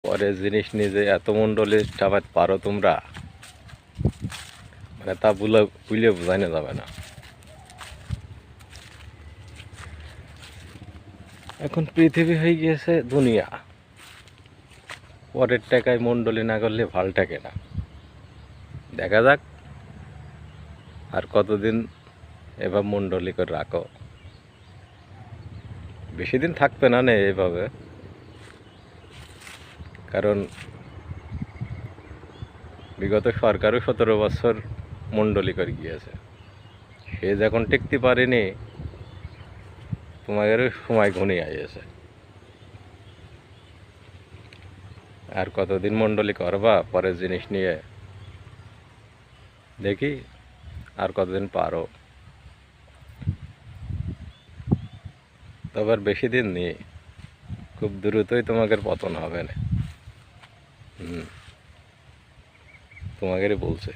পরের জিনিস নিয়ে যে এত মণ্ডলী চাপাতে পারো তোমরা, মানে তা বুঝলে বোঝানো যাবে না। এখন পৃথিবী হয়ে গিয়েছে দুনিয়া, পরের টাকায় মণ্ডলী না করলে ভাল থাকে না। দেখা যাক আর কতদিন এবার মণ্ডলী করে রাখো। বেশি দিন থাকবে না নে এভাবে, কারণ বিগত সরকারও 17 বছর মণ্ডলী করে গিয়েছে। সে যখন টিকতে পারেনি, তোমাদেরও সময় ঘনিয়ে আসছে। আর কতদিন মণ্ডলী করবা পরের জিনিস নিয়ে, দেখি আর কতদিন পারো। তবে আর বেশি দিন নেই, খুব দ্রুতই তোমাদের পতন হবে না। তোমাদেরই বলছে।